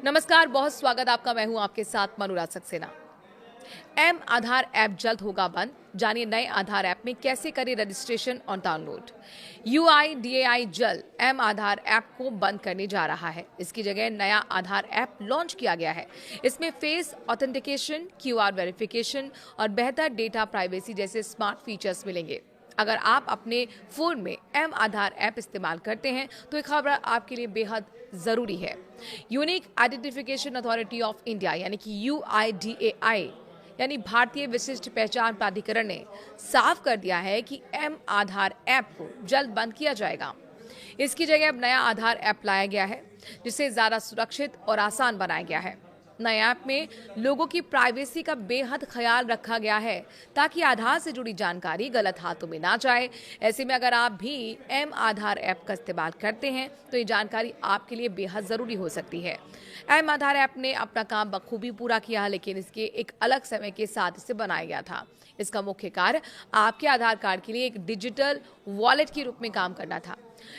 नमस्कार, बहुत स्वागत आपका। मैं हूं आपके साथ मनुराज सक्सेना। एम आधार ऐप जल्द होगा बंद। जानिए नए आधार ऐप में कैसे करें रजिस्ट्रेशन और डाउनलोड। यूआईडीएआई जल्द एम आधार ऐप को बंद करने जा रहा है। इसकी जगह नया आधार ऐप लॉन्च किया गया है। इसमें फेस ऑथेंटिकेशन, क्यूआर वेरिफिकेशन और बेहतर डेटा प्राइवेसी जैसे स्मार्ट फीचर्स मिलेंगे। अगर आप अपने फोन में एम आधार ऐप इस्तेमाल करते हैं तो ये खबर आपके लिए बेहद जरूरी है। Unique identification authority of India यानी कि यूआईडीएआई यानी भारतीय विशिष्ट पहचान प्राधिकरण ने साफ कर दिया है कि एम आधार ऐप को जल्द बंद किया जाएगा। इसकी जगह अब नया आधार ऐप लाया गया है, जिसे ज्यादा सुरक्षित और आसान बनाया गया है। नए ऐप में लोगों की प्राइवेसी का बेहद ख्याल रखा गया है ताकि आधार से जुड़ी जानकारी गलत हाथों में ना जाए। ऐसे में अगर आप भी एम आधार ऐप का इस्तेमाल करते हैं तो ये जानकारी आपके लिए बेहद जरूरी हो सकती है। एम आधार ऐप ने अपना काम बखूबी पूरा किया, लेकिन इसके एक अलग समय के साथ इसे बनाया गया था। इसका मुख्य कार्य आपके आधार कार्ड के लिए एक डिजिटल वॉलेट के रूप में काम करना था।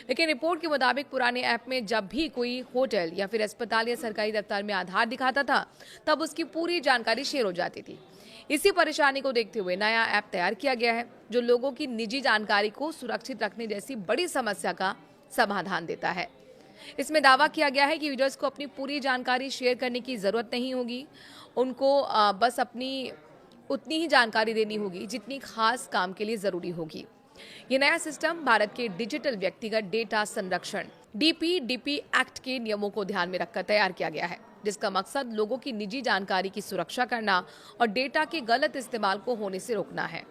लेकिन रिपोर्ट के मुताबिक पुराने ऐप में जब भी कोई होटल या फिर अस्पताल या सरकारी दफ्तर में आधार दिखाता था, तब उसकी पूरी जानकारी शेयर हो जाती थी। इसी परेशानी को देखते हुए नया ऐप तैयार किया गया है, जो लोगों की निजी जानकारी को सुरक्षित रखने जैसी बड़ी समस्या का समाधान देता है। इसमें दावा किया गया है कि यूजर्स को अपनी पूरी जानकारी शेयर करने की जरूरत नहीं होगी। उनको बस अपनी उतनी ही जानकारी देनी होगी जितनी खास काम के लिए जरूरी होगी। ये नया सिस्टम भारत के डिजिटल व्यक्तिगत डेटा संरक्षण डीपीडीपी एक्ट के नियमों को ध्यान में रखकर तैयार किया गया है, जिसका मकसद लोगों की निजी जानकारी की सुरक्षा करना और डेटा के गलत इस्तेमाल को होने से रोकना है।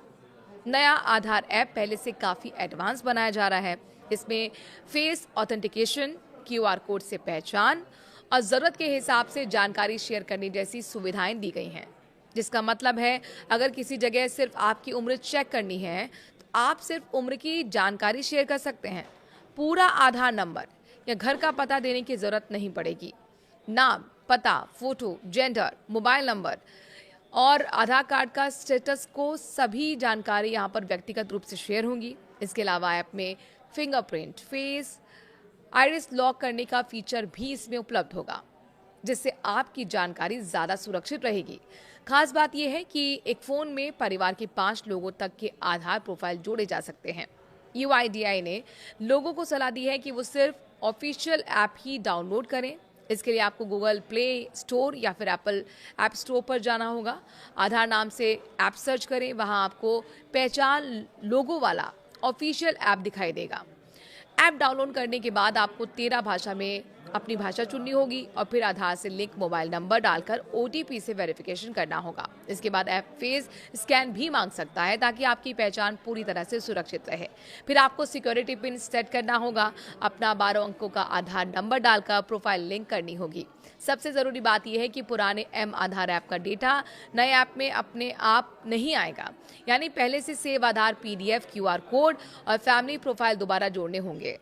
नया आधार ऐप पहले से काफी एडवांस बनाया जा रहा है। इसमें फेस ऑथेंटिकेशन, क्यूआर कोड से पहचान और जरूरत के हिसाब से जानकारी शेयर करने जैसी सुविधाएं दी गई हैं, जिसका मतलब है अगर किसी जगह सिर्फ आपकी उम्र चेक करनी है तो आप सिर्फ उम्र की जानकारी शेयर कर सकते हैं। पूरा आधार नंबर या घर का पता देने की जरूरत नहीं पड़ेगी। नाम, पता, फोटो, जेंडर, मोबाइल नंबर और आधार कार्ड का स्टेटस को सभी जानकारी यहाँ पर व्यक्तिगत रूप से शेयर होंगी। इसके अलावा ऐप में फिंगरप्रिंट, फेस आइरिस लॉक करने का फीचर भी इसमें उपलब्ध होगा, जिससे आपकी जानकारी ज्यादा सुरक्षित रहेगी। खास बात यह है कि एक फोन में परिवार के 5 लोगों तक के आधार प्रोफाइल जोड़े जा सकते हैं। यूआईडीआई ने लोगों को सलाह दी है कि वो सिर्फ ऑफिशियल ऐप ही डाउनलोड करें। इसके लिए आपको गूगल प्ले स्टोर या फिर एप्पल ऐप स्टोर पर जाना होगा। आधार नाम से ऐप सर्च करें, वहां आपको पहचान लोगो वाला ऑफिशियल ऐप दिखाई देगा। ऐप डाउनलोड करने के बाद आपको 13 भाषा में अपनी भाषा चुननी होगी और फिर आधार से लिंक मोबाइल नंबर डालकर ओटीपी से वेरिफिकेशन करना होगा। इसके बाद ऐप फेस स्कैन भी मांग सकता है ताकि आपकी पहचान पूरी तरह से सुरक्षित रहे। फिर आपको सिक्योरिटी पिन सेट करना होगा। अपना 12 अंकों का आधार नंबर डालकर प्रोफाइल लिंक करनी होगी। सबसे जरूरी बात यह है कि पुराने एम आधार ऐप का डेटा नए ऐप में अपने आप नहीं आएगा, यानी पहले से सेव आधार पीडीएफ, क्यूआर कोड और फैमिली प्रोफाइल दोबारा जोड़ने होंगे।